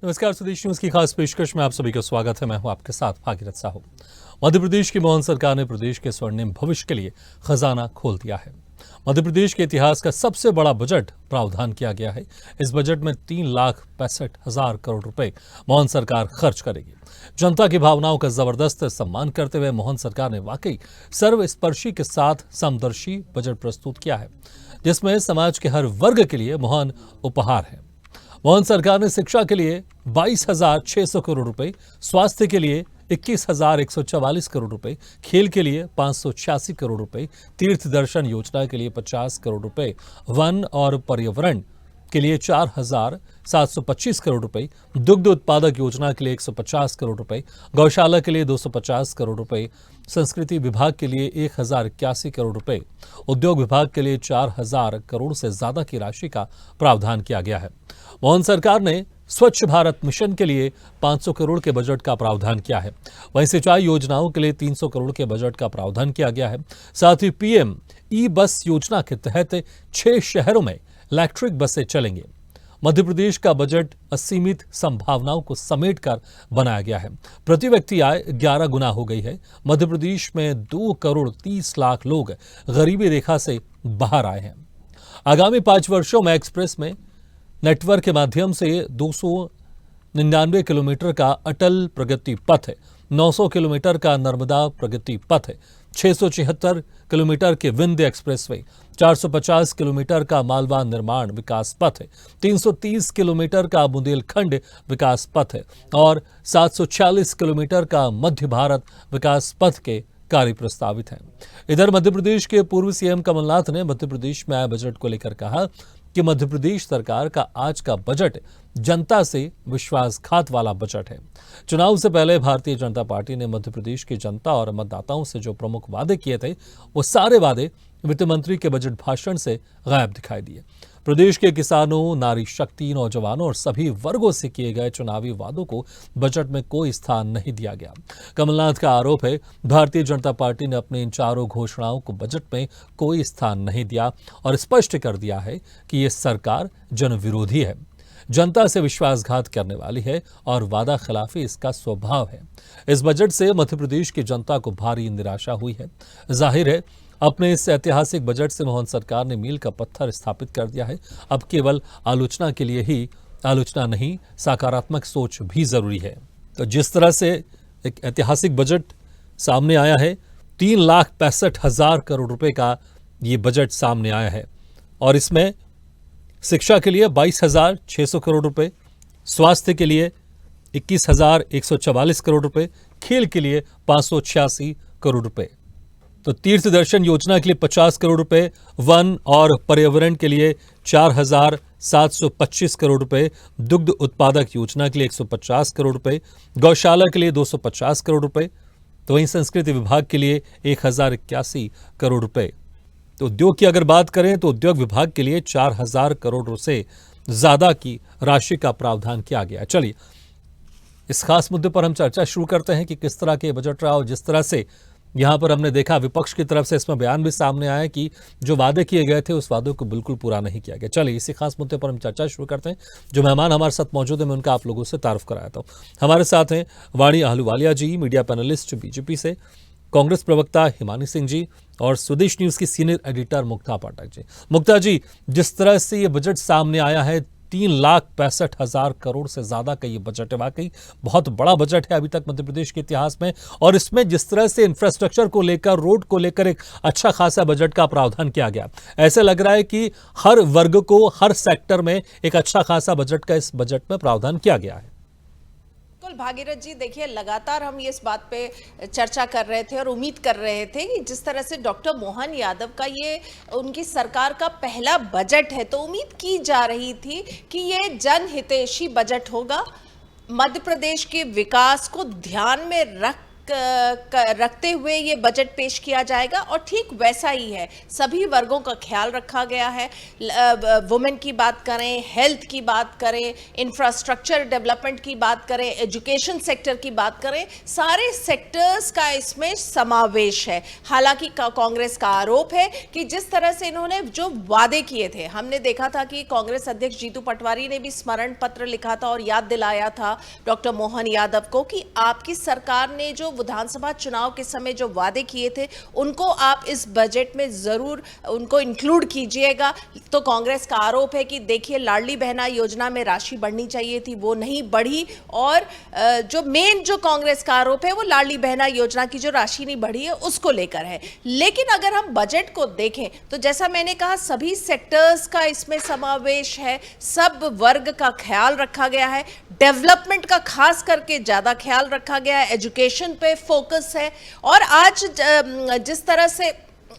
नमस्कार, स्वदेश न्यूज की खास पेशकश में आप सभी का स्वागत है। मैं हूं आपके साथ भागीरथ साहू। मध्य प्रदेश की मोहन सरकार ने प्रदेश के स्वर्णिम भविष्य के लिए खजाना खोल दिया है। मध्य प्रदेश के इतिहास का सबसे बड़ा बजट प्रावधान किया गया है। इस बजट में 3,65,000 करोड़ रुपए मोहन सरकार खर्च करेगी। जनता की भावनाओं का जबरदस्त सम्मान करते हुए मोहन सरकार ने वाकई सर्वस्पर्शी के साथ समदर्शी बजट प्रस्तुत किया है, जिसमें समाज के हर वर्ग के लिए मोहन उपहार है। मोहन सरकार ने शिक्षा के लिए 22,600 करोड़ रुपए, स्वास्थ्य के लिए 21,144 करोड़ रुपए, खेल के लिए 586 करोड़ रुपए, तीर्थ दर्शन योजना के लिए 50 करोड़ रुपए, वन और पर्यावरण के लिए 4,725 करोड़ रुपए, दुग्ध उत्पादक योजना के लिए 150 करोड़ रुपए, गौशाला के लिए 250 करोड़ रुपए, संस्कृति विभाग के लिए 1,081 करोड़ रुपए, उद्योग विभाग के लिए 4,000 करोड़ से ज्यादा की राशि का प्रावधान किया गया है। मोहन सरकार ने स्वच्छ भारत मिशन के लिए 500 करोड़ के बजट का प्रावधान किया है। वहीं सिंचाई योजनाओं के लिए 300 करोड़ के बजट का प्रावधान किया गया है। साथ ही पीएम ई बस योजना के तहत 6 शहरों में इलेक्ट्रिक बसें चलेंगे। मध्य प्रदेश का बजट असीमित संभावनाओं को समेटकर बनाया गया है। प्रति व्यक्ति आय 11 गुना हो गई है। मध्य प्रदेश में 2 करोड़ 30 लाख लोग गरीबी रेखा से बाहर आए हैं। आगामी 5 वर्षों में एक्सप्रेस में नेटवर्क के माध्यम से 299 किलोमीटर का अटल प्रगति पथ है, 900 किलोमीटर का नर्मदा प्रगति पथ है, 676 किलोमीटर के विंध्य एक्सप्रेसवे, 450 किलोमीटर का मालवा निर्माण विकास पथ है, 330 किलोमीटर का बुंदेलखंड विकास पथ है और 746 किलोमीटर का मध्य भारत विकास पथ के कार्य प्रस्तावित हैं। इधर मध्य प्रदेश के पूर्व सीएम कमलनाथ ने मध्य प्रदेश में आए बजट को लेकर कहा कि मध्य प्रदेश सरकार का आज का बजट जनता से विश्वासघात वाला बजट है। चुनाव से पहले भारतीय जनता पार्टी ने मध्य प्रदेश की जनता और मतदाताओं से जो प्रमुख वादे किए थे, वो सारे वादे वित्त मंत्री के बजट भाषण से गायब दिखाई दिए। प्रदेश के किसानों, नारी शक्ति, नौजवानों और सभी वर्गों से किए गए चुनावी वादों को बजट में कोई स्थान नहीं दिया गया। कमलनाथ का आरोप है, भारतीय जनता पार्टी ने अपने इन चारों घोषणाओं को बजट में कोई स्थान नहीं दिया और स्पष्ट कर दिया है कि ये सरकार जनविरोधी है, जनता से विश्वासघात करने वाली है और वादा खिलाफी इसका स्वभाव है। इस बजट से मध्य प्रदेश की जनता को भारी निराशा हुई है। जाहिर है, अपने इस ऐतिहासिक बजट से मोहन सरकार ने मील का पत्थर स्थापित कर दिया है। अब केवल आलोचना के लिए ही आलोचना नहीं, सकारात्मक सोच भी जरूरी है। तो जिस तरह से एक ऐतिहासिक बजट सामने आया है, 3,65,000 करोड़ रुपए का ये बजट सामने आया है और इसमें शिक्षा के लिए 22,600 करोड़ रुपए, स्वास्थ्य के लिए 21,144 करोड़ रुपए, खेल के लिए 586 करोड़ रुपए, तो तीर्थ दर्शन योजना के लिए 50 करोड़ रुपए, वन और पर्यावरण के लिए 4,725 करोड़ रुपए, दुग्ध उत्पादक योजना के लिए 150 करोड़ रुपए, गौशाला के लिए 250 करोड़ रुपए, तो वहीं संस्कृति विभाग के लिए 1,081 करोड़ रुपए। तो उद्योग की अगर बात करें तो उद्योग विभाग के लिए 4,000 करोड़ से ज्यादा की राशि का प्रावधान किया गया। चलिए इस खास मुद्दे पर हम चर्चा शुरू करते हैं कि किस तरह के बजट रहा और जिस तरह से यहां पर हमने देखा विपक्ष की तरफ से इसमें बयान भी सामने आया कि जो वादे किए गए थे उस वादों को बिल्कुल पूरा नहीं किया गया। चलिए इसी खास मुद्दे पर हम चर्चा शुरू करते हैं। जो मेहमान हमारे साथ मौजूद है मैं उनका आप लोगों से तारुफ कराता हूं। हमारे साथ हैं वाणी आहलूवालिया जी, मीडिया पैनलिस्ट बीजेपी से, कांग्रेस प्रवक्ता हिमानी सिंह जी और स्वदेश न्यूज की सीनियर एडिटर मुक्ता पाठक जी। मुक्ता जी, जिस तरह से ये बजट सामने आया है, 3,65,000 करोड़ से ज्यादा का ये बजट है, वाकई बहुत बड़ा बजट है अभी तक मध्य प्रदेश के इतिहास में। और इसमें जिस तरह से इंफ्रास्ट्रक्चर को लेकर, रोड को लेकर एक अच्छा खासा बजट का प्रावधान किया गया, ऐसे लग रहा है कि हर वर्ग को, हर सेक्टर में एक अच्छा खासा बजट का इस बजट में प्रावधान किया गया है। बिल्कुल भागीरथ जी, देखिए लगातार हम इस बात पे चर्चा कर रहे थे और उम्मीद कर रहे थे कि जिस तरह से डॉक्टर मोहन यादव का ये उनकी सरकार का पहला बजट है, तो उम्मीद की जा रही थी कि ये जनहितैषी बजट होगा, मध्य प्रदेश के विकास को ध्यान में रख रखते हुए ये बजट पेश किया जाएगा और ठीक वैसा ही है। सभी वर्गों का ख्याल रखा गया है। वुमेन की बात करें, हेल्थ की बात करें, इंफ्रास्ट्रक्चर डेवलपमेंट की बात करें, एजुकेशन सेक्टर की बात करें, सारे सेक्टर्स का इसमें समावेश है। हालांकि कांग्रेस का आरोप है कि जिस तरह से इन्होंने जो वादे किए थे, हमने देखा था कि कांग्रेस अध्यक्ष जीतू पटवारी ने भी स्मरण पत्र लिखा था और याद दिलाया था डॉक्टर मोहन यादव को कि आपकी सरकार ने जो विधानसभा चुनाव के समय जो वादे किए थे उनको आप इस बजट में जरूर उनको इंक्लूड कीजिएगा। तो कांग्रेस का आरोप है कि देखिए, लाडली बहना योजना में राशि बढ़नी चाहिए थी, वो नहीं बढ़ी। और जो मेन जो कांग्रेस का आरोप है वो लाडली बहना योजना की जो राशि नहीं बढ़ी है उसको लेकर है। लेकिन अगर हम बजट को देखें तो जैसा मैंने कहा, सभी सेक्टर्स का इसमें समावेश है, सब वर्ग का ख्याल रखा गया है, डेवलपमेंट का खास करके ज्यादा ख्याल रखा गया है, एजुकेशन पे फोकस है। और आज जिस तरह से,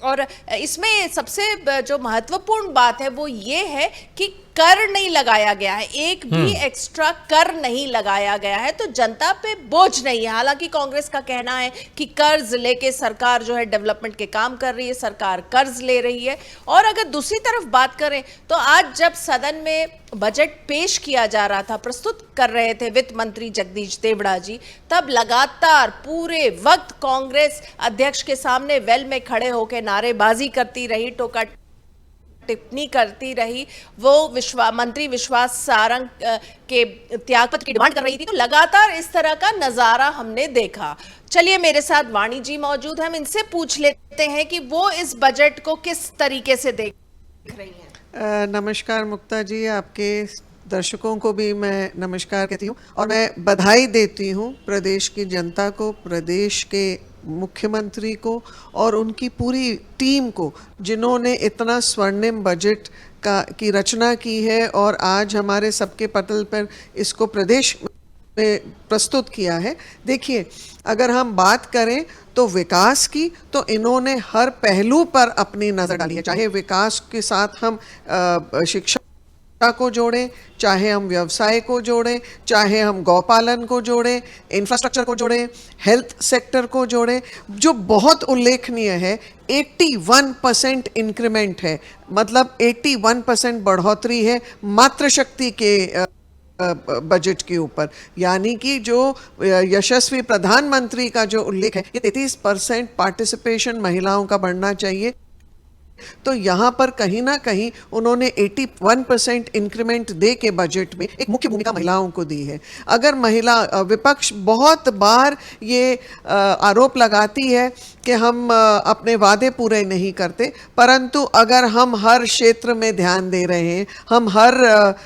और इसमें सबसे जो महत्वपूर्ण बात है वो ये है कि कर नहीं लगाया गया है, एक भी एक्स्ट्रा कर नहीं लगाया गया है, तो जनता पे बोझ नहीं है। हालांकि कांग्रेस का कहना है कि कर्ज लेके सरकार जो है डेवलपमेंट के काम कर रही है, सरकार कर्ज ले रही है। और अगर दूसरी तरफ बात करें तो आज जब सदन में बजट पेश किया जा रहा था, प्रस्तुत कर रहे थे वित्त मंत्री जगदीश देवड़ा जी, तब लगातार पूरे वक्त कांग्रेस अध्यक्ष के सामने वेल में खड़े होकर नारेबाजी करती रही, टोका टिप्पणी करती रही। वो मंत्री विश्वास सारंग के त्यागपत्र की डिमांड कर रही थी। तो लगातार इस तरह का नजारा हमने देखा। चलिए, मेरे साथ वाणी जी मौजूद हैं, हम इनसे पूछ लेते हैं कि वो इस बजट को किस तरीके से देख रही हैं। नमस्कार मुक्ता जी, आपके दर्शकों को भी मैं नमस्कार कहती हूँ और मैं बधाई देती हूँ प्रदेश की जनता को, प्रदेश के मुख्यमंत्री को और उनकी पूरी टीम को, जिन्होंने इतना स्वर्णिम बजट की रचना की है और आज हमारे सबके पटल पर इसको प्रदेश में प्रस्तुत किया है। देखिए, अगर हम बात करें तो विकास की, तो इन्होंने हर पहलू पर अपनी नज़र डाली है। चाहे विकास के साथ हम शिक्षा को जोड़ें, चाहे हम व्यवसाय को जोड़ें, चाहे हम गौपालन को जोड़ें, इंफ्रास्ट्रक्चर को जोड़ें, हेल्थ सेक्टर को जोड़ें। जो बहुत उल्लेखनीय है, 81% इंक्रीमेंट है, मतलब 81% बढ़ोतरी है मातृशक्ति के बजट के ऊपर। यानी कि जो यशस्वी प्रधानमंत्री का जो उल्लेख है, ये 33% पार्टिसिपेशन महिलाओं का बढ़ना चाहिए। तो यहाँ पर कहीं ना कहीं उन्होंने 81% इंक्रीमेंट दे के बजट में एक मुख्य भूमिका महिलाओं को दी है। अगर महिला विपक्ष बहुत बार ये आरोप लगाती है कि हम अपने वादे पूरे नहीं करते, परंतु अगर हम हर क्षेत्र में ध्यान दे रहे हैं, हम हर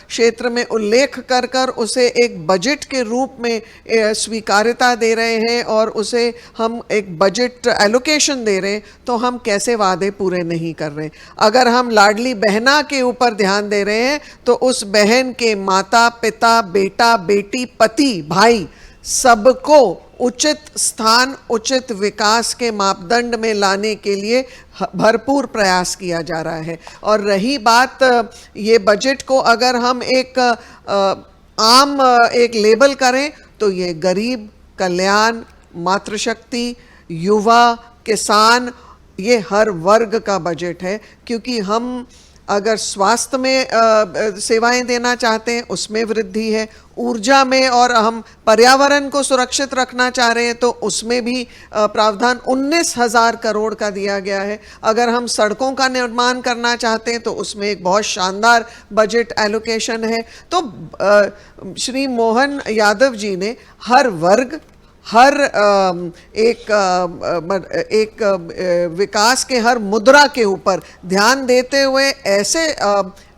क्षेत्र में उल्लेख कर कर उसे एक बजट के रूप में स्वीकार्यता दे रहे हैं और उसे हम एक बजट एलोकेशन दे रहे हैं, तो हम कैसे वादे पूरे नहीं कर रहे हैं। अगर हम लाडली बहना के ऊपर ध्यान दे रहे हैं तो उस बहन के माता पिता, बेटा बेटी, पति, भाई, सबको उचित स्थान, उचित विकास के मापदंड में लाने के लिए भरपूर प्रयास किया जा रहा है। और रही बात ये बजट को अगर हम एक आम एक लेबल करें तो ये गरीब कल्याण, मातृशक्ति, युवा, किसान, ये हर वर्ग का बजट है। क्योंकि हम अगर स्वास्थ्य में सेवाएं देना चाहते हैं, उसमें वृद्धि है, ऊर्जा में, और हम पर्यावरण को सुरक्षित रखना चाह रहे हैं तो उसमें भी प्रावधान 19,000 करोड़ का दिया गया है। अगर हम सड़कों का निर्माण करना चाहते हैं तो उसमें एक बहुत शानदार बजट एलोकेशन है। तो श्री मोहन यादव जी ने हर वर्ग, हर एक विकास के हर मुद्रा के ऊपर ध्यान देते हुए ऐसे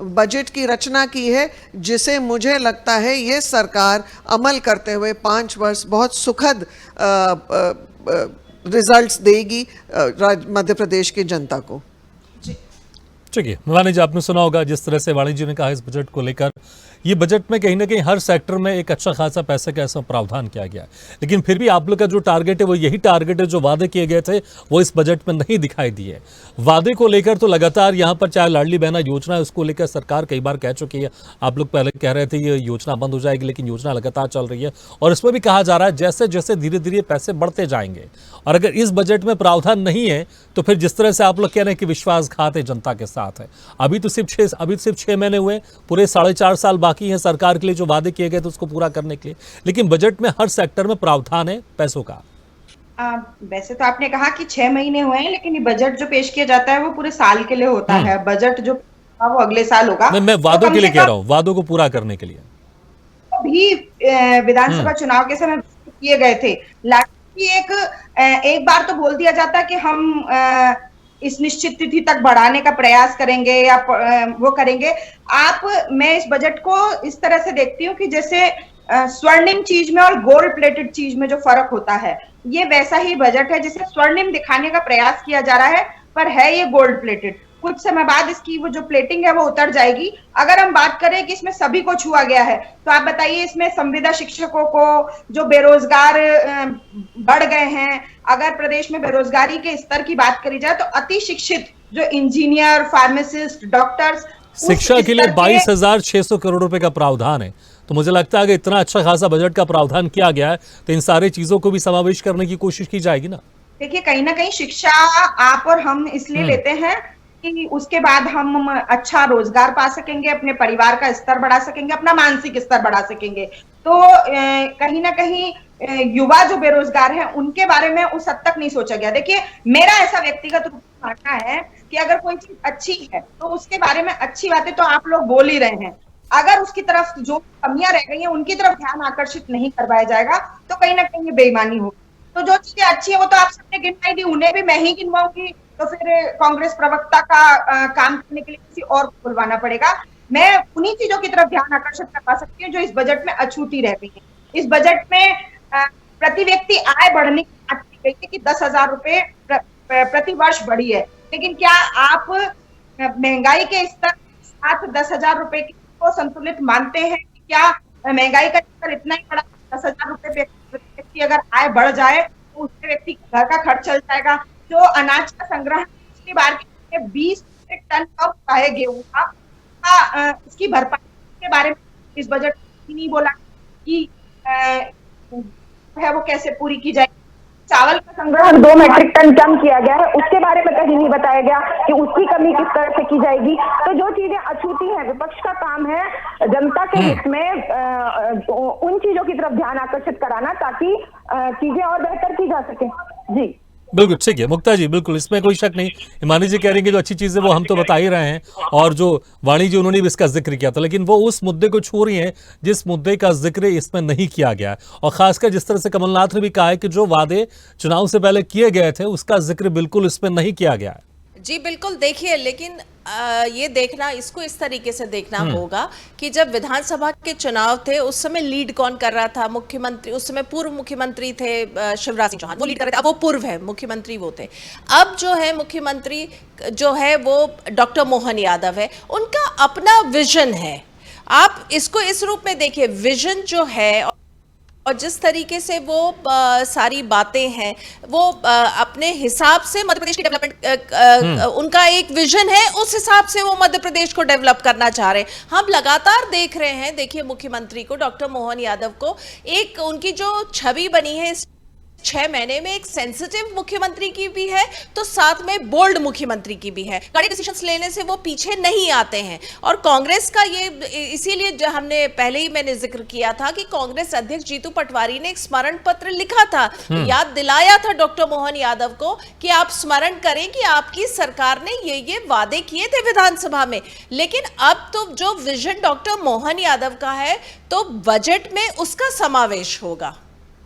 बजट की रचना की है जिसे मुझे लगता है ये सरकार अमल करते हुए 5 वर्ष बहुत सुखद रिजल्ट्स देगी मध्य प्रदेश की जनता को। चलिए, वाणी जी, आपने सुना होगा जिस तरह से वाणी जी ने कहा इस बजट को लेकर ये बजट में कहीं ना कहीं हर सेक्टर में एक अच्छा खासा पैसे का ऐसा प्रावधान किया गया है, लेकिन फिर भी आप लोग का जो टारगेट है वो यही टारगेट है जो वादे किए गए थे वो इस बजट में नहीं दिखाई दिए। वादे को लेकर तो लगातार यहाँ पर चाहे लाडली बहना योजना है उसको लेकर सरकार कई बार कह चुकी है, आप लोग पहले कह रहे थे ये योजना बंद हो जाएगी, लेकिन योजना लगातार चल रही है और इसमें भी कहा जा रहा है जैसे जैसे धीरे धीरे पैसे बढ़ते जाएंगे। और अगर इस बजट में प्रावधान नहीं है तो फिर जिस तरह से आप लोग कह रहे हैं कि विश्वासघात है जनता के साथ है, अभी सिर्फ 6 महीने हुए, पूरे 4.5 साल बाकी है सरकार के लिए जो वादे किए गए थे उसको पूरा करने के लिए, लेकिन बजट में हर सेक्टर में प्रावधान है पैसों का। वैसे तो आपने कहा कि 6 महीने हुए हैं, लेकिन ये बजट जो पेश किया जाता है वो पूरे साल के लिए होता है। बजट जो वो अगले साल होगा। मैं वादों के लिए कह रहा हूँ, वादों को पूरा करने के लिए भी विधानसभा चुनाव के समय किए गए थे। एक बार तो बोल दिया जाता कि हम इस निश्चित तिथि तक बढ़ाने का प्रयास करेंगे या वो करेंगे। मैं इस बजट को इस तरह से देखती हूँ कि जैसे स्वर्णिम चीज में और गोल्ड प्लेटेड चीज में जो फर्क होता है, ये वैसा ही बजट है जिसे स्वर्णिम दिखाने का प्रयास किया जा रहा है, पर है ये गोल्ड प्लेटेड। कुछ समय बाद इसकी वो जो प्लेटिंग है वो उतर जाएगी। अगर हम बात करें कि इसमें सभी को छुआ गया है, तो आप बताइए इसमें संविदा शिक्षकों को, जो बेरोजगार बढ़ गए हैं, अगर प्रदेश में बेरोजगारी के स्तर की बात करी जाए तो अति शिक्षित जो इंजीनियर, फार्मासिस्ट, डॉक्टर्स, शिक्षा के लिए 22,600 करोड़ रुपए का प्रावधान है। तो मुझे लगता है कि इतना अच्छा खासा बजट का प्रावधान किया गया है तो इन सारी चीजों को भी समावेश करने की कोशिश की जाएगी ना। देखिए, कहीं ना कहीं शिक्षा आप और हम इसलिए लेते हैं कि उसके बाद हम अच्छा रोजगार पा सकेंगे, अपने परिवार का स्तर बढ़ा सकेंगे, अपना मानसिक स्तर बढ़ा सकेंगे। तो कहीं ना कहीं युवा जो बेरोजगार हैं उनके बारे में उस हद तक नहीं सोचा गया। देखिए, मेरा ऐसा व्यक्तिगत रूप से मानना है कि अगर कोई चीज अच्छी है तो उसके बारे में अच्छी बातें तो आप लोग बोल ही रहे हैं। अगर उसकी तरफ जो कमियां रह गई हैं उनकी तरफ ध्यान आकर्षित नहीं करवाया जाएगा तो कहीं ना कहीं बेईमानी होगी। तो जो चीजें अच्छी है वो तो आप सबने गिनवाई दी, उन्हें भी मैं ही गिनवाऊंगी, तो फिर कांग्रेस प्रवक्ता का काम करने के लिए किसी और को बुलवाना पड़ेगा। मैं उन्हीं चीजों की तरफ ध्यान आकर्षित करवा सकती हूँ जो इस बजट में अछूती रह गई है। इस बजट में प्रति व्यक्ति आय बढ़ने की बात की गई थी कि 10,000 रुपए प्रति वर्ष बढ़ी है, लेकिन क्या आप महंगाई के स्तर के साथ 10,000 रुपए को संतुलित मानते हैं? क्या महंगाई का स्तर इतना ही बड़ा, 10,000 रुपए प्रति व्यक्ति अगर आय बढ़ जाए तो उससे व्यक्ति घर का खर्च चल जाएगा? जो अनाज का संग्रह पिछली बार के 20 मीट्रिक टन कम है गेहूं का, इसकी भरपाई के बारे में इस बजट में नहीं बोला कि है वो कैसे पूरी की जाएगी। चावल का संग्रह 2 मीट्रिक टन कम किया गया है, उसके बारे में कहीं नहीं बताया गया कि उसकी कमी किस तरह से की जाएगी। तो जो चीजें अछूती हैं, विपक्ष का काम है जनता के हित में उन चीजों की तरफ ध्यान आकर्षित कराना ताकि चीजें और बेहतर की जा सके। जी बिल्कुल ठीक है मुक्ता जी, बिल्कुल इसमें कोई शक नहीं। हिमानी जी कह रही है कि जो अच्छी चीजें वो हम तो बता ही रहे हैं, और जो वाणी जी उन्होंने भी इसका जिक्र किया था, लेकिन वो उस मुद्दे को छू रही हैं जिस मुद्दे का जिक्र इसमें नहीं किया गया। और खासकर जिस तरह से कमलनाथ ने भी कहा है कि जो वादे चुनाव से पहले किए गए थे उसका जिक्र बिल्कुल इसमें नहीं किया गया है। जी बिल्कुल, देखिए, लेकिन ये देखना, इसको इस तरीके से देखना होगा कि जब विधानसभा के चुनाव थे उस समय लीड कौन कर रहा था? मुख्यमंत्री, उस समय पूर्व मुख्यमंत्री थे शिवराज सिंह चौहान, वो लीड कर रहे थे। अब वो पूर्व है, मुख्यमंत्री वो थे। अब जो है मुख्यमंत्री जो है वो डॉक्टर मोहन यादव है, उनका अपना विजन है। आप इसको इस रूप में देखिए, विजन जो है और जिस तरीके से वो सारी बातें हैं वो अपने हिसाब से मध्य प्रदेश की डेवलपमेंट, उनका एक विजन है, उस हिसाब से वो मध्य प्रदेश को डेवलप करना चाह रहे हैं। हम लगातार देख रहे हैं, देखिए मुख्यमंत्री को, डॉक्टर मोहन यादव को, एक उनकी जो छवि बनी है 6 महीने में, एक सेंसिटिव मुख्यमंत्री की भी है तो साथ में बोल्ड मुख्यमंत्री की भी है। कड़े डिसीजंस लेने से वो पीछे नहीं आते हैं। और कांग्रेस का ये, इसीलिए जो हमने पहले ही मैंने जिक्र किया था कि कांग्रेस अध्यक्ष जीतू पटवारी ने एक स्मरण पत्र लिखा था, याद दिलाया था डॉक्टर मोहन यादव को कि आप स्मरण करें कि आपकी सरकार ने ये वादे किए थे विधानसभा में। लेकिन अब तो जो विजन डॉक्टर मोहन यादव का है तो बजट में उसका समावेश होगा।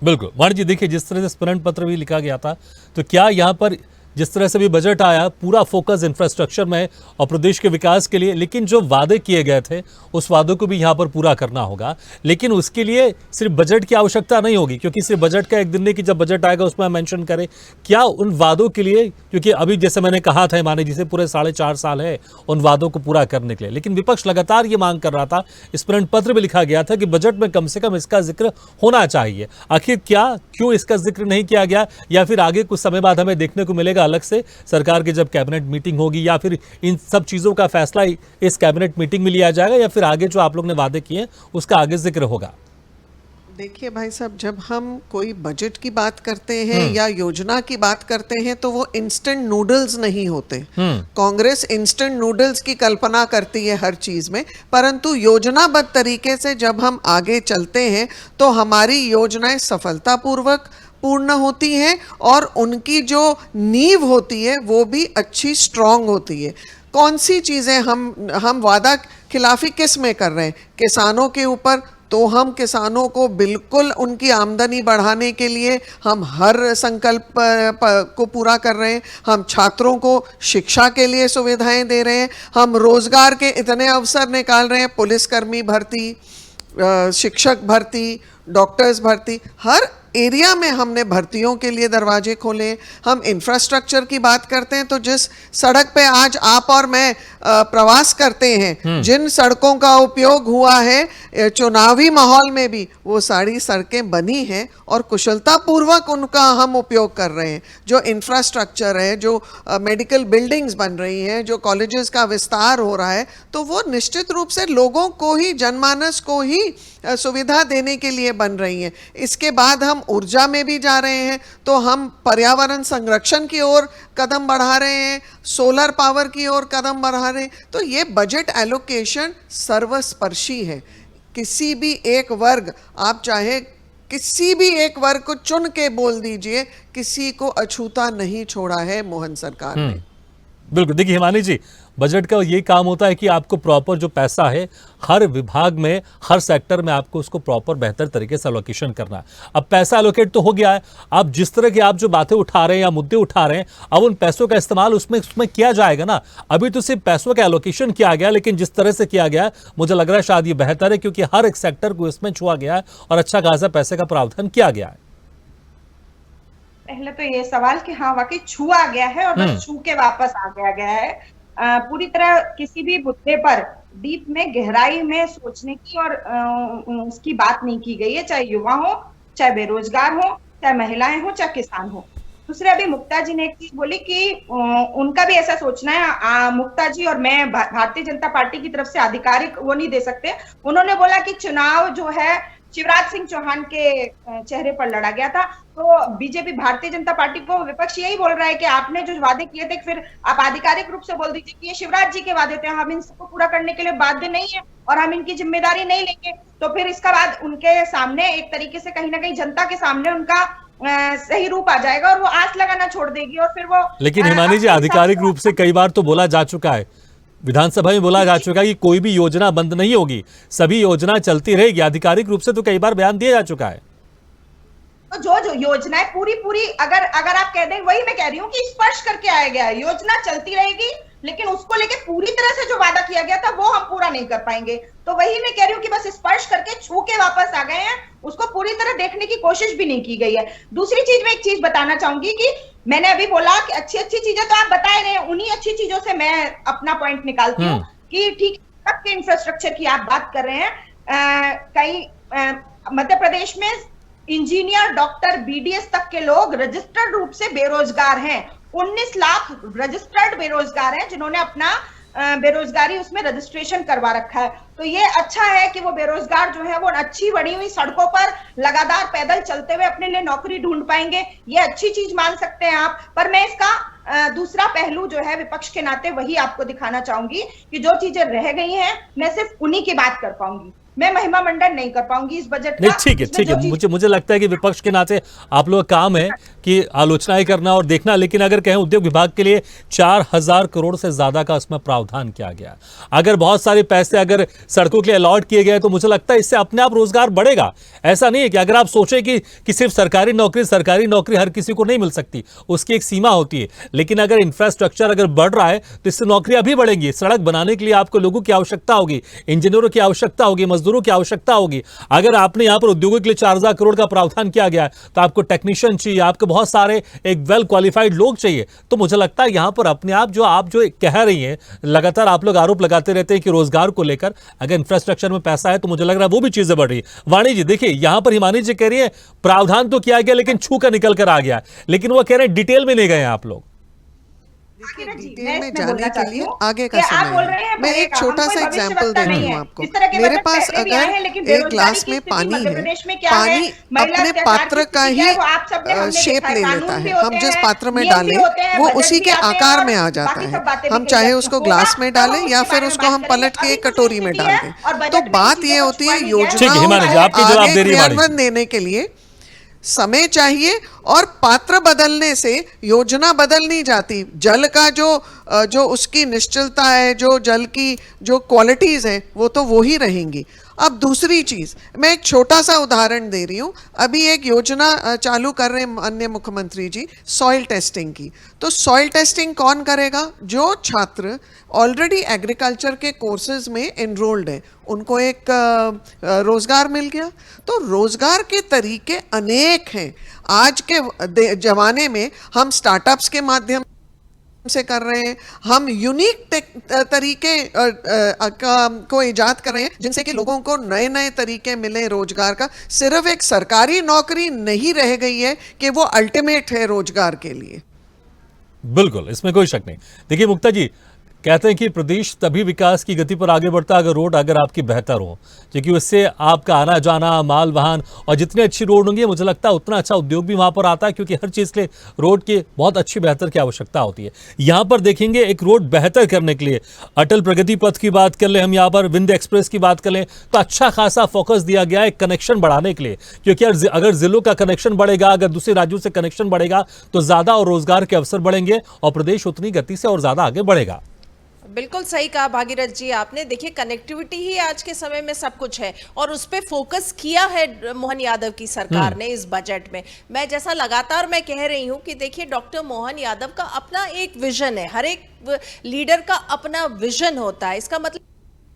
बिल्कुल वाणी जी, देखिए जिस तरह से स्मरण पत्र भी लिखा गया था, तो क्या यहाँ पर जिस तरह से भी बजट आया पूरा फोकस इंफ्रास्ट्रक्चर में और प्रदेश के विकास के लिए, लेकिन जो वादे किए गए थे उस वादों को भी यहाँ पर पूरा करना होगा। लेकिन उसके लिए सिर्फ बजट की आवश्यकता नहीं होगी, क्योंकि सिर्फ बजट का एक दिन नहीं कि जब बजट आएगा उसमें मेंशन करें क्या उन वादों के लिए, क्योंकि अभी जैसे मैंने कहा था माने जी से पूरे 4.5 साल है उन वादों को पूरा करने के लिए। लेकिन विपक्ष लगातार ये मांग कर रहा था, इस प्रेरण पत्र में लिखा गया था कि बजट में कम से कम इसका जिक्र होना चाहिए। आखिर क्यों इसका जिक्र नहीं किया गया, या फिर आगे कुछ समय बाद हमें देखने को मिलेगा अलग से सरकार की जब कैबिनेट मीटिंग होगी, या फिर इन सब चीजों का फैसला इस कैबिनेट मीटिंग में लिया जाएगा, या फिर आगे जो आप लोग ने वादे किए उसका आगे जिक्र होगा? देखिए भाई साहब, जब हम कोई बजट की बात करते हैं या योजना की बात करते हैं तो वो इंस्टेंट नूडल्स नहीं होते। कांग्रेस इंस्टेंट नूडल्स की कल्पना करती है हर चीज में, परंतु योजनाबद्ध तरीके से जब हम आगे चलते हैं तो हमारी योजनाएं सफलतापूर्वक पूर्ण होती हैं और उनकी जो नींव होती है वो भी अच्छी स्ट्रांग होती है। कौन सी चीजें हम वादा खिलाफी किस में कर रहे हैं? किसानों के ऊपर, तो हम किसानों को बिल्कुल उनकी आमदनी बढ़ाने के लिए हम हर संकल्प को पूरा कर रहे हैं। हम छात्रों को शिक्षा के लिए सुविधाएं दे रहे हैं, हम रोजगार के इतने अवसर निकाल रहे हैं, पुलिसकर्मी भर्ती, शिक्षक भर्ती, डॉक्टर्स भर्ती, हर एरिया में हमने भर्तियों के लिए दरवाजे खोले। हम इंफ्रास्ट्रक्चर की बात करते हैं तो जिस सड़क पे आज आप और मैं प्रवास करते हैं, जिन सड़कों का उपयोग हुआ है चुनावी माहौल में भी, वो सारी सड़कें बनी हैं और कुशलतापूर्वक उनका हम उपयोग कर रहे हैं। जो इंफ्रास्ट्रक्चर है, जो मेडिकल बिल्डिंग्स बन रही हैं, जो कॉलेजेस का विस्तार हो रहा है, तो वो निश्चित रूप से लोगों को ही, जनमानस को ही सुविधा देने के लिए बन रही हैं। इसके बाद हम ऊर्जा में भी जा रहे हैं, तो हम पर्यावरण संरक्षण की ओर कदम बढ़ा रहे हैं, सोलर पावर की ओर कदम बढ़ा रहे हैं। तो ये बजट एलोकेशन सर्वस्पर्शी है। किसी भी एक वर्ग, आप चाहे किसी भी एक वर्ग को चुन के बोल दीजिए, किसी को अछूता नहीं छोड़ा है मोहन सरकार ने। बिल्कुल। देखिए हिमानी जी, बजट का ये काम होता है कि आपको प्रॉपर जो पैसा है हर विभाग में, हर सेक्टर में आपको उसको प्रॉपर बेहतर तरीके से एलोकेशन करना है। अब पैसा एलोकेट तो हो गया है, अब जिस तरह की आप जो बातें उठा रहे हैं या मुद्दे उठा रहे हैं, अब उन पैसों का इस्तेमाल उसमें किया जाएगा ना। अभी तो सिर्फ पैसों का एलोकेशन किया गया, लेकिन जिस तरह से किया गया मुझे लग रहा है शायद ये बेहतर है, क्योंकि हर एक सेक्टर को इसमें छुआ गया है और अच्छा खासा पैसे का प्रावधान किया गया है। पहले तो ये सवाल कि हाँ वाकई छुआ गया है और बस छू के वापस आ गया है। पूरी तरह किसी भी मुद्दे पर डीप में, गहराई में सोचने की और उसकी बात नहीं की गई है, चाहे युवा हो, चाहे बेरोजगार हो, चाहे महिलाएं हो, चाहे किसान हो। दूसरे अभी मुक्ता जी ने एक चीज बोली कि उनका भी ऐसा सोचना है। मुक्ता जी और मैं भारतीय जनता पार्टी की तरफ से आधिकारिक वो नहीं दे सकते। उन्होंने बोला कि चुनाव जो है शिवराज सिंह चौहान के चेहरे पर लड़ा गया था। तो बीजेपी, भारतीय जनता पार्टी को विपक्ष यही बोल रहा है कि आपने जो वादे किए थे, फिर आप आधिकारिक रूप से बोल दीजिए कि ये शिवराज जी के वादे थे, हम इनको पूरा करने के लिए बाध्य नहीं है और हम इनकी जिम्मेदारी नहीं लेंगे। तो फिर इसका बाद उनके सामने एक तरीके से कहीं ना कहीं जनता के सामने उनका सही रूप आ जाएगा और वो आस लगाना छोड़ देगी और फिर वो। लेकिन हिमानी जी, आधिकारिक रूप से कई बार तो बोला जा चुका है, विधानसभा में बोला जा चुका है कि कोई भी योजना बंद नहीं होगी, सभी योजना चलती रहेगी। आधिकारिक रूप से तो कई बार बयान दिया जा चुका है। तो जो योजनाएं पूरी अगर आप कह दें, वही मैं कह रही हूँ कि स्पर्श करके आया गया है, योजना चलती रहेगी, लेकिन उसको लेके पूरी तरह से जो वादा किया गया था वो हम पूरा नहीं कर पाएंगे। तो वही मैं कह रही हूँ कि बस स्पर्श करके छू के वापस आ गए हैं, उसको पूरी तरह देखने की कोशिश भी नहीं की गई है। दूसरी चीज, मैं एक चीज बताना चाहूंगी कि मैंने अभी बोला कि अच्छी चीजें तो आप बता रहे हैं, उन्हीं अच्छी चीजों से मैं अपना पॉइंट निकालती हूँ कि ठीक के इंफ्रास्ट्रक्चर की आप बात कर रहे हैं। कई मध्य प्रदेश में इंजीनियर, डॉक्टर, बीडीएस तक के लोग रजिस्टर्ड रूप से बेरोजगार हैं। 19 लाख रजिस्टर्ड बेरोजगार हैं जिन्होंने अपना बेरोजगारी उसमें रजिस्ट्रेशन करवा रखा है। तो ये अच्छा है कि वो बेरोजगार जो है वो अच्छी बनी हुई सड़कों पर लगातार पैदल चलते हुए अपने लिए नौकरी ढूंढ पाएंगे। ये अच्छी चीज मान सकते हैं आप। पर मैं इसका दूसरा पहलू जो है विपक्ष के नाते वही आपको दिखाना चाहूंगी कि जो चीजें रह गई हैं मैं सिर्फ उन्हीं की बात कर पाऊंगी। मैं महिमा मंडन नहीं कर पाऊंगी इस बजट नहीं का। ठीक है इसमें ठीक जो है, चीज- मुझे लगता है कि विपक्ष के नाते आप लोग का काम है कि आलोचनाएं करना और देखना, लेकिन अगर कहें उद्योग विभाग के लिए 4,000 करोड़ से ज्यादा का उसमें प्रावधान किया गया, अगर बहुत सारे पैसे अगर सड़कों के लिए अलॉट किए गए, तो मुझे लगता है इससे अपने आप रोजगार बढ़ेगा। ऐसा नहीं है कि अगर आप सोचें कि सिर्फ सरकारी नौकरी हर किसी को नहीं मिल सकती, उसकी एक सीमा होती है, लेकिन अगर इंफ्रास्ट्रक्चर अगर बढ़ रहा है तो इससे नौकरियां भी बढ़ेंगी। सड़क बनाने के लिए आपको लोगों की आवश्यकता होगी, इंजीनियरों की आवश्यकता होगी, मजदूरों की आवश्यकता होगी। अगर आपने यहां पर उद्योगों के लिए 4,000 करोड़ का प्रावधान किया गया है, तो आपको टेक्नीशियन चाहिए, आपको बहुत सारे एक वेल क्वालिफाइड लोग चाहिए। तो मुझे लगता है यहां पर अपने आप जो आप जो कह रही हैं, लगातार आप लोग आरोप लगाते रहते हैं कि रोजगार को लेकर अगर इंफ्रास्ट्रक्चर में पैसा है, तो मुझे लग रहा है वो भी चीजें बढ़ रही है। वाणी जी देखिए, यहां पर हिमानी जी कह रही है प्रावधान तो किया गया लेकिन छू कर निकल कर आ गया, लेकिन वो कह रहे हैं डिटेल में नहीं गए आप लोग। देखिए जी, डिटेल मैं में इसमें जाने बोलना के चाहती लिए हूँ आगे कि का आप बोल समय रहे है। हैं मैं बढ़ेगा, एक छोटा हम कोई सा एग्जाम्पल भविष्यवक्ता देती नहीं हूँ है। आपको। इस तरह के मेरे बजट पास पहले भी आए हैं, अगर लेकिन एक बेरोजगारी ग्लास की में स्थिति पानी मध्य है, प्रदेश में क्या है, पानी महिला अपने अत्याचार पात्र की का स्थिति क्या ही है, वो आप सबने हमने शेप देखा है। ले कानून लेता भी है। होते हम जिस हैं, पात्र में नियम भी डालें होते हैं, वो बजट उसी भी के आते हैं आकार और में आ जाता बाकी है। सब बातें भी हम कही चाहे जाती उसको हैं। ग्लास में होगा, तब डालें हम या उसके फिर बारे में उसको बात हम करेंगे। पलट के अभी एक तो कटोरी में स्थिति डाल है दें। और बजट तो में बात किसी ये को होती है छुपा नहीं गया है। ठीक है, योजनाओं हिमानी जी, को आपकी जवाब आगे दे रही है वाणी जी। क्रियान्वयन देने के लिए समय चाहिए और पात्र बदलने से योजना बदल नहीं जाती। जल का जो उसकी निश्चलता है, जो जल की जो क्वालिटीज है, वो तो वो ही रहेंगी। अब दूसरी चीज, मैं एक छोटा सा उदाहरण दे रही हूँ। अभी एक योजना चालू कर रहे हैं माननीय मुख्यमंत्री जी, सॉइल टेस्टिंग की। तो सॉइल टेस्टिंग कौन करेगा? जो छात्र ऑलरेडी एग्रीकल्चर के कोर्सेज में एनरोल्ड है, उनको एक रोजगार मिल गया। तो रोजगार के तरीके अनेक हैं। आज के जमाने में हम स्टार्टअप्स के माध्यम से कर रहे हैं, हम यूनिक तरीके को इजाद कर रहे हैं जिनसे कि लोगों को नए नए तरीके मिले रोजगार का। सिर्फ एक सरकारी नौकरी नहीं रह गई है कि वो अल्टीमेट है रोजगार के लिए। बिल्कुल, इसमें कोई शक नहीं। देखिए मुक्ता जी कहते हैं कि प्रदेश तभी विकास की गति पर आगे बढ़ता है अगर रोड अगर आपकी बेहतर हो, क्योंकि उससे आपका आना जाना, माल वाहन, और जितनी अच्छी रोड होंगी मुझे लगता है उतना अच्छा उद्योग भी वहां पर आता है, क्योंकि हर चीज़ के लिए रोड की बहुत अच्छी बेहतर की आवश्यकता होती है। यहाँ पर देखेंगे एक रोड बेहतर करने के लिए अटल प्रगति पथ की बात कर लें, हम यहाँ पर विंध्य एक्सप्रेस की बात कर लें, तो अच्छा खासा फोकस दिया गया है कनेक्शन बढ़ाने के लिए, क्योंकि अगर जिलों का कनेक्शन बढ़ेगा, अगर दूसरे राज्यों से कनेक्शन बढ़ेगा, तो ज़्यादा और रोजगार के अवसर बढ़ेंगे और प्रदेश उतनी गति से और ज़्यादा आगे बढ़ेगा। बिल्कुल सही कहा भागीरथ जी आपने। देखिए कनेक्टिविटी ही आज के समय में सब कुछ है और उस पर फोकस किया है मोहन यादव की सरकार ने इस बजट में। मैं जैसा लगातार मैं कह रही हूं कि देखिए डॉक्टर मोहन यादव का अपना एक विजन है, हर एक लीडर का अपना विजन होता है। इसका मतलब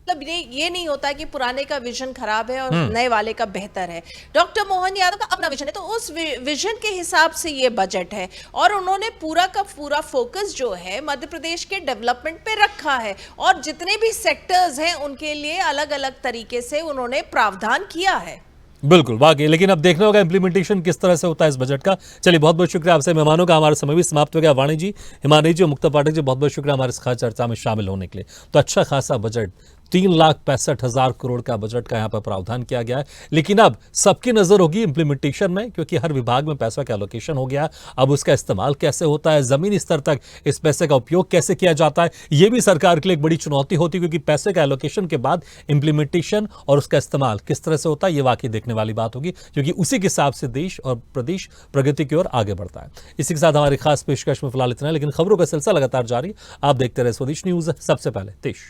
ये नहीं होता कि पुराने का विजन खराब है और नए वाले का बेहतर है। डॉक्टर मोहन यादव का अपना विजन है, तो उस विजन के हिसाब से ये बजट है और उन्होंने पूरा का पूरा फोकस जो है मध्य प्रदेश के डेवलपमेंट पे रखा है और जितने भी सेक्टर्स हैं उनके लिए अलग अलग तरीके से उन्होंने प्रावधान किया है। बिल्कुल वाकई, लेकिन अब देखना होगा इंप्लीमेंटेशन किस तरह से होता है इस बजट का। चलिए बहुत बहुत शुक्रिया आपसे मेहमानों का, हमारा समय भी समाप्त हो गया। वाणी जी, हिमानी जी और मुक्ता पाठक जी, बहुत बहुत शुक्रिया हमारे इस खास चर्चा में शामिल होने के लिए। तो अच्छा खासा बजट, 3,65,000 करोड़ का बजट का यहाँ पर प्रावधान किया गया है, लेकिन अब सबकी नजर होगी इंप्लीमेंटेशन में, क्योंकि हर विभाग में पैसा का एलोकेशन हो गया। अब उसका इस्तेमाल कैसे होता है, जमीनी स्तर तक इस पैसे का उपयोग कैसे किया जाता है, ये भी सरकार के लिए एक बड़ी चुनौती होती है, क्योंकि पैसे का एलोकेशन के बाद इंप्लीमेंटेशन और उसका इस्तेमाल किस तरह से होता है, ये वाकई देखने वाली बात होगी, क्योंकि उसी के हिसाब से देश और प्रदेश प्रगति की ओर आगे बढ़ता है। इसी के साथ हमारी खास पेशकश में फिलहाल इतना है, लेकिन खबरों का सिलसिला लगातार जारी। आप देखते रहे स्वदेश न्यूज, सबसे पहले देश।